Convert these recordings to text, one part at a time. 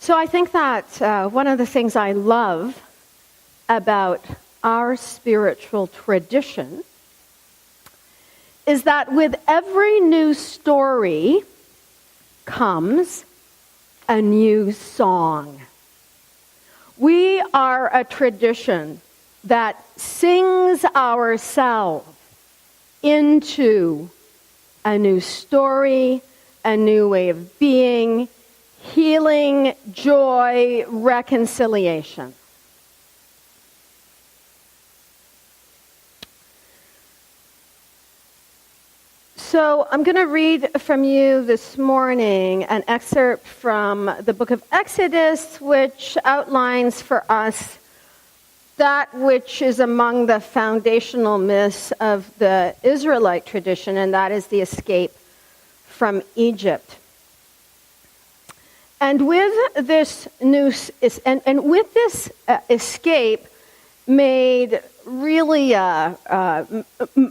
So I think that one of the things I love about our spiritual tradition is that with every new story comes a new song. We are a tradition that sings ourselves into a new story, a new way of being, healing, joy, reconciliation. So I'm going to read from you this morning an excerpt from the book of Exodus, which outlines for us that which is among the foundational myths of the Israelite tradition, and that is the escape from Egypt. And with this escape made really a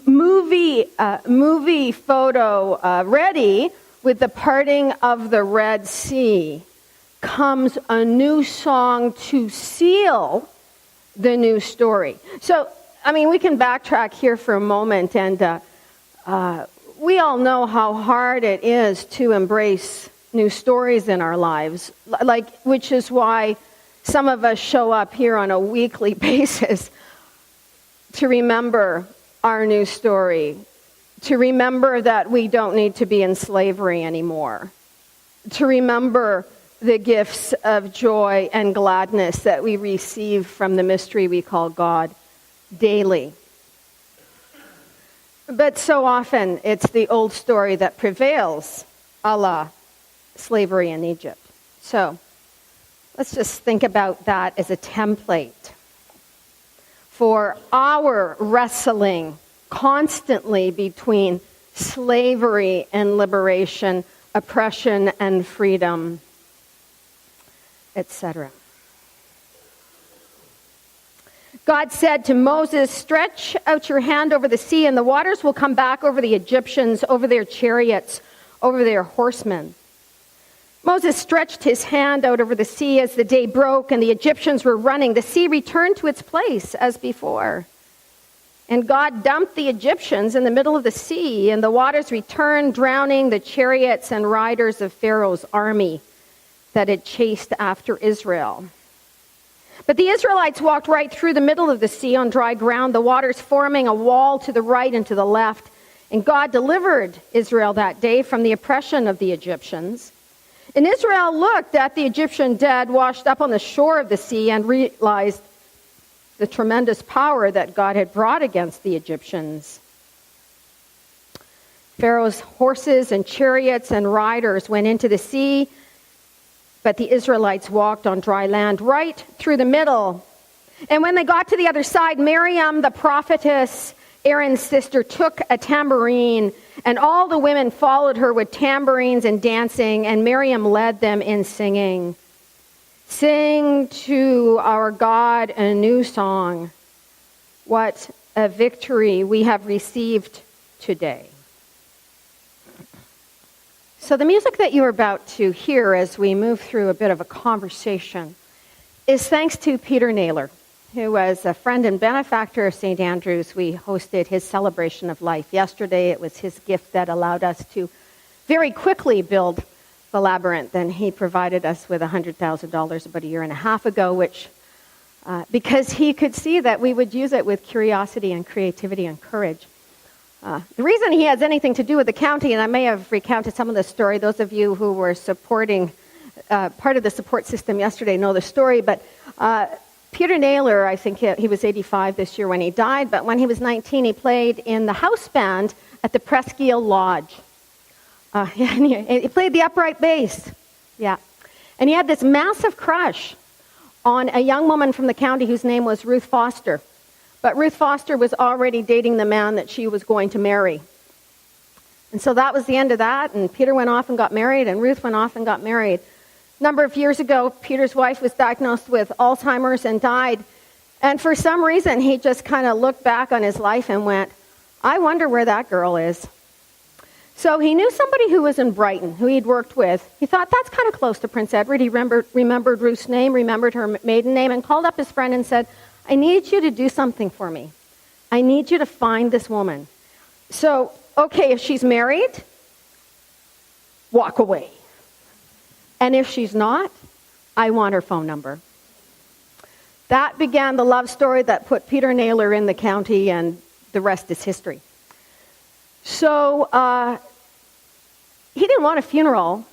movie photo ready with the parting of the Red Sea, comes a new song to seal the new story. So, we can backtrack here for a moment, and we all know how hard it is to embrace new stories in our lives, which is why some of us show up here on a weekly basis to remember our new story, to remember that we don't need to be in slavery anymore, to remember the gifts of joy and gladness that we receive from the mystery we call God daily. But so often it's the old story that prevails, a la slavery in Egypt. So let's just think about that as a template for our wrestling constantly between slavery and liberation, oppression and freedom, etc. God said to Moses, "Stretch out your hand over the sea, and the waters will come back over the Egyptians, over their chariots, over their horsemen." Moses stretched his hand out over the sea as the day broke and the Egyptians were running. The sea returned to its place as before. And God dumped the Egyptians in the middle of the sea, and the waters returned, drowning the chariots and riders of Pharaoh's army that had chased after Israel. But the Israelites walked right through the middle of the sea on dry ground, the waters forming a wall to the right and to the left. And God delivered Israel that day from the oppression of the Egyptians. And Israel looked at the Egyptian dead washed up on the shore of the sea and realized the tremendous power that God had brought against the Egyptians. Pharaoh's horses and chariots and riders went into the sea, but the Israelites walked on dry land right through the middle. And when they got to the other side, Miriam, the prophetess, Aaron's sister, took a tambourine, and all the women followed her with tambourines and dancing, and Miriam led them in singing. Sing to our God a new song. What a victory we have received today. So the music that you are about to hear as we move through a bit of a conversation is thanks to Peter Naylor, who was a friend and benefactor of St. Andrew's. We hosted his celebration of life yesterday. It was his gift that allowed us to very quickly build the labyrinth, and he provided us with $100,000 about a year and a half ago, which, because he could see that we would use it with curiosity and creativity and courage. The reason he has anything to do with the county, and I may have recounted some of the story, those of you who were supporting part of the support system yesterday know the story, but Peter Naylor, I think he was 85 this year when he died, but when he was 19, he played in the house band at the Presqu'île Lodge. He played the upright bass. Yeah. And he had this massive crush on a young woman from the county whose name was Ruth Foster. But Ruth Foster was already dating the man that she was going to marry. And so that was the end of that, and Peter went off and got married, and Ruth went off and got married. A number of years ago, Peter's wife was diagnosed with Alzheimer's and died. And for some reason, he just kind of looked back on his life and went, I wonder where that girl is. So he knew somebody who was in Brighton, who he'd worked with. He thought, that's kind of close to Prince Edward. He remembered Ruth's name, remembered her maiden name, and called up his friend and said, I need you to do something for me. I need you to find this woman. So, okay, if she's married, walk away. And if she's not, I want her phone number. That began the love story that put Peter Naylor in the county, and the rest is history. So he didn't want a funeral,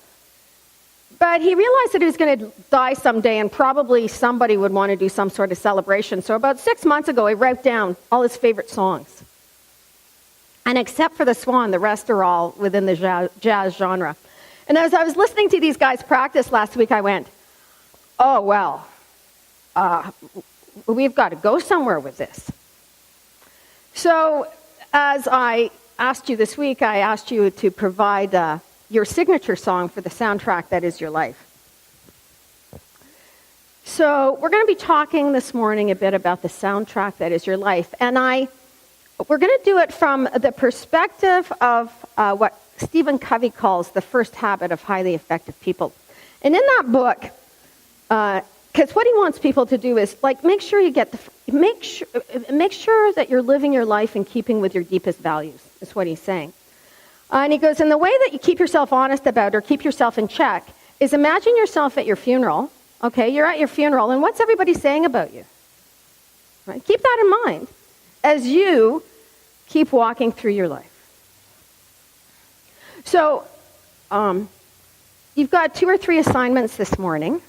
but he realized that he was going to die someday, and probably somebody would want to do some sort of celebration. So about 6 months ago, he wrote down all his favorite songs. And except for the Swan, the rest are all within the jazz genre. And as I was listening to these guys practice last week, I went, oh, well, we've got to go somewhere with this. So as I asked you this week, I asked you to provide your signature song for the soundtrack that is your life. So we're going to be talking this morning a bit about the soundtrack that is your life. And we're going to do it from the perspective of what Stephen Covey calls the first habit of highly effective people. And in that book, because what he wants people to do is make sure that you're living your life in keeping with your deepest values, is what he's saying. And he goes, and the way that you keep yourself honest about or keep yourself in check is imagine yourself at your funeral. Okay, you're at your funeral, and what's everybody saying about you? Right? Keep that in mind as you keep walking through your life. So, you've got 2 or 3 assignments this morning.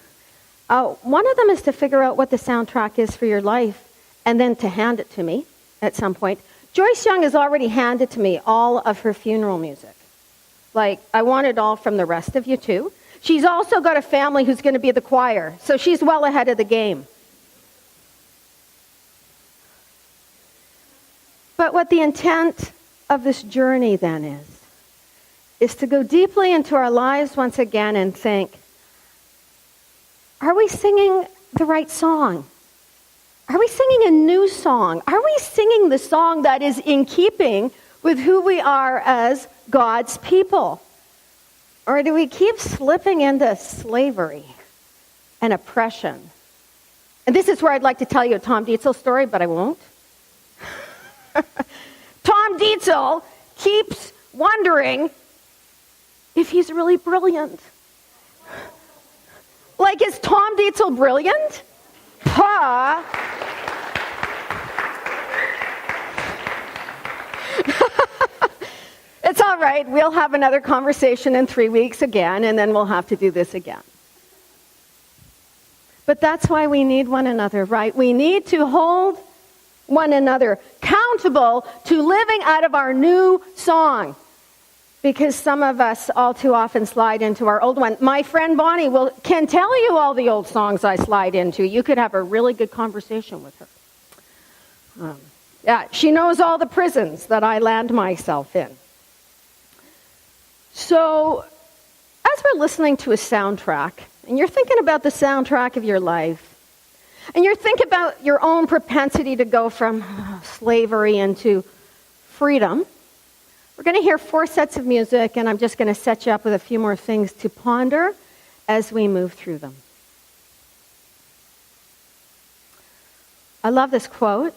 One of them is to figure out what the soundtrack is for your life and then to hand it to me at some point. Joyce Young has already handed to me all of her funeral music. I want it all from the rest of you too. She's also got a family who's going to be the choir, so she's well ahead of the game. But what the intent of this journey then is to go deeply into our lives once again and think, are we singing the right song? Are we singing a new song? Are we singing the song that is in keeping with who we are as God's people? Or do we keep slipping into slavery and oppression? And this is where I'd like to tell you a Tom Dietzel story, but I won't. Tom Dietzel keeps wondering if he's really brilliant. Is Tom Dietzel brilliant? Pa. It's all right. We'll have another conversation in 3 weeks again, and then we'll have to do this again. But that's why we need one another, right? We need to hold one another accountable to living out of our new song. Because some of us all too often slide into our old one. My friend Bonnie can tell you all the old songs I slide into. You could have a really good conversation with her. She knows all the prisons that I land myself in. So, as we're listening to a soundtrack, and you're thinking about the soundtrack of your life, and you're thinking about your own propensity to go from slavery into freedom, we're going to hear 4 sets of music, and I'm just going to set you up with a few more things to ponder as we move through them. I love this quote.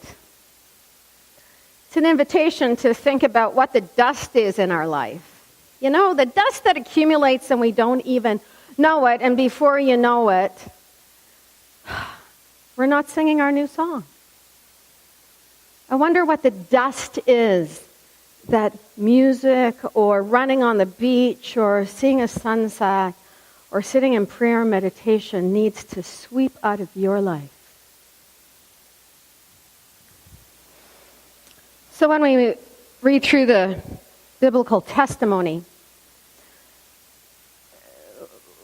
It's an invitation to think about what the dust is in our life. You know, the dust that accumulates and we don't even know it, and before you know it, we're not singing our new song. I wonder what the dust is that music or running on the beach or seeing a sunset or sitting in prayer and meditation needs to sweep out of your life. So when we read through the biblical testimony,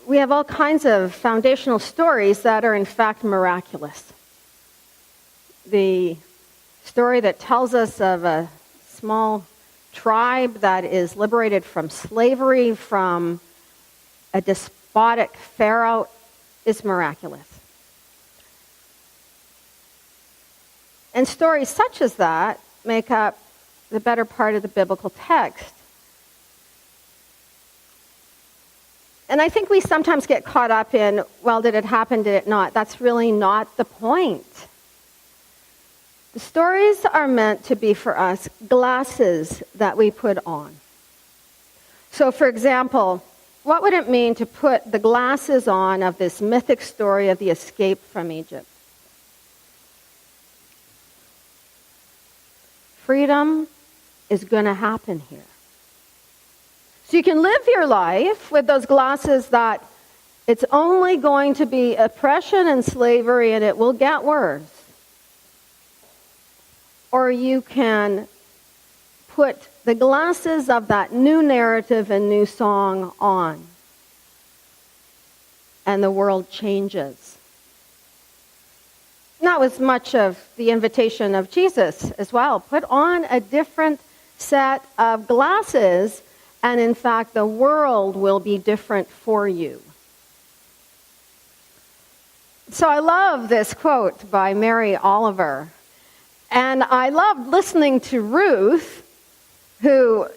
we have all kinds of foundational stories that are in fact miraculous. The story that tells us of a small tribe that is liberated from slavery, from a despotic pharaoh, is miraculous. And stories such as that make up the better part of the biblical text. And I think we sometimes get caught up in, well, did it happen, did it not? That's really not the point. The stories are meant to be for us glasses that we put on. So, for example, what would it mean to put the glasses on of this mythic story of the escape from Egypt? Freedom is going to happen here. So you can live your life with those glasses that it's only going to be oppression and slavery and it will get worse. Or you can put the glasses of that new narrative and new song on, and the world changes. And that was much of the invitation of Jesus as well. Put on a different set of glasses, and in fact, the world will be different for you. So I love this quote by Mary Oliver. And I loved listening to Ruth, who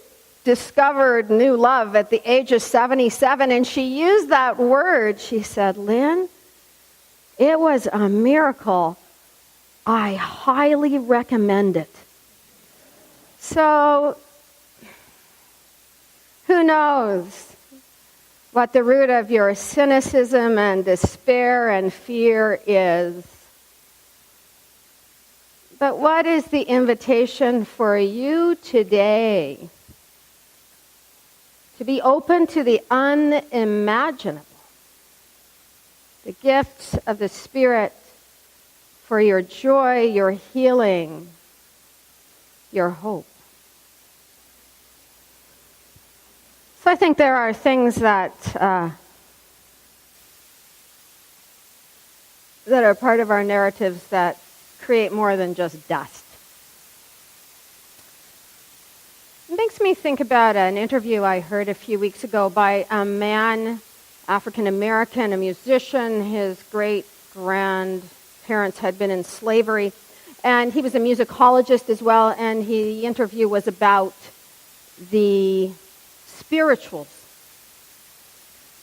discovered new love at the age of 77, and she used that word. She said, Lynn, it was a miracle. I highly recommend it. So, who knows what the root of your cynicism and despair and fear is? But what is the invitation for you today? To be open to the unimaginable, the gifts of the Spirit for your joy, your healing, your hope. So I think there are things that are part of our narratives that create more than just dust. It makes me think about an interview I heard a few weeks ago by a man, African American, a musician. His great-grandparents had been in slavery, and he was a musicologist as well, and the interview was about the spirituals.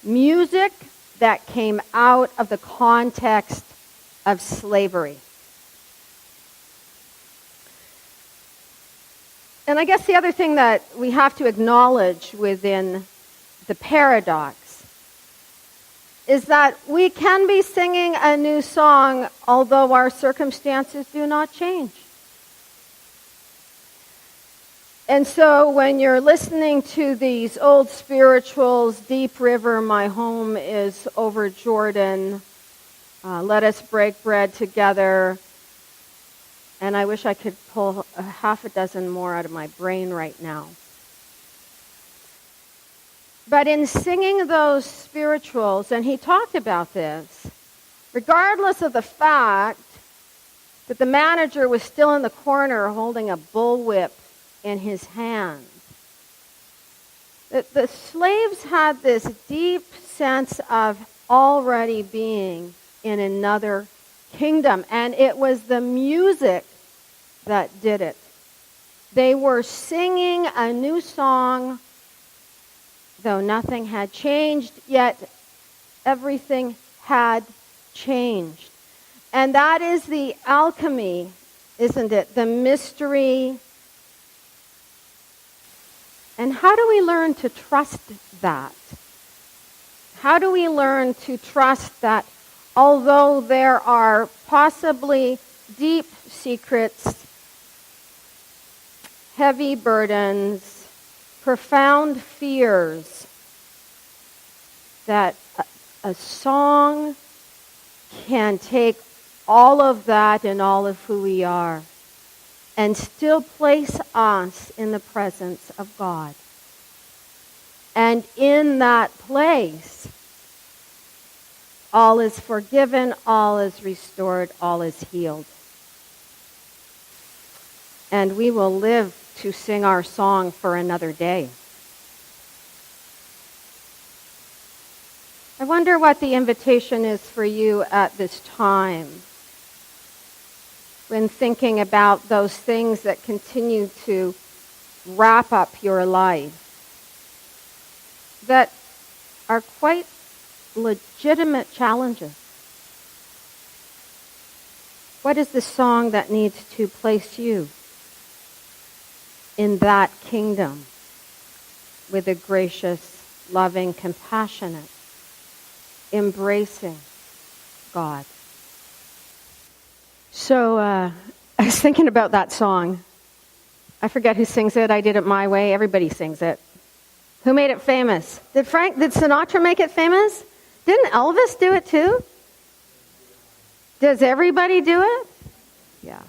Music that came out of the context of slavery. And I guess the other thing that we have to acknowledge within the paradox is that we can be singing a new song although our circumstances do not change. And so when you're listening to these old spirituals, Deep River, My Home is Over Jordan, Let Us Break Bread Together, and I wish I could pull a half a dozen more out of my brain right now. But in singing those spirituals, and he talked about this, regardless of the fact that the manager was still in the corner holding a bullwhip in his hand, the slaves had this deep sense of already being in another kingdom, and it was the music that did it. They were singing a new song, though nothing had changed, yet everything had changed. And that is the alchemy, isn't it? The mystery. And how do we learn to trust that? How do we learn to trust that although there are possibly deep secrets, heavy burdens, profound fears, that a song can take all of that and all of who we are and still place us in the presence of God. And in that place, all is forgiven, all is restored, all is healed. And we will live to sing our song for another day. I wonder what the invitation is for you at this time when thinking about those things that continue to wrap up your life, that are quite legitimate challenges. What is the song that needs to place you in that kingdom with a gracious, loving, compassionate, embracing God? So I was thinking about that song. I forget who sings it. I did it my way. Everybody sings it. Who made it famous? Did Sinatra make it famous? Didn't Elvis do it too? Does everybody do it? Yeah.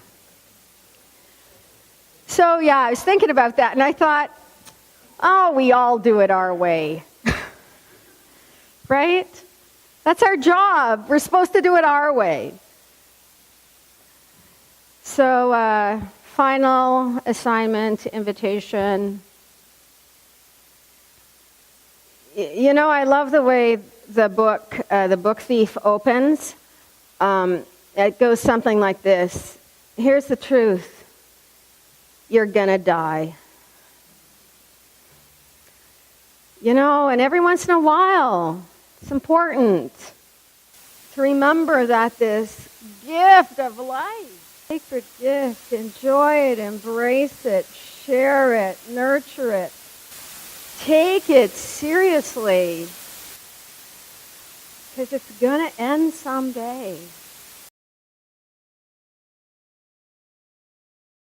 So yeah, I was thinking about that, and I thought, oh, we all do it our way. Right? That's our job. We're supposed to do it our way. So, final assignment, invitation. You know, I love the way the book Thief opens. It goes something like this. Here's the truth. You're gonna die. You know, and every once in a while, it's important to remember that this gift of life, sacred gift, enjoy it, embrace it, share it, nurture it, take it seriously, because it's going to end someday.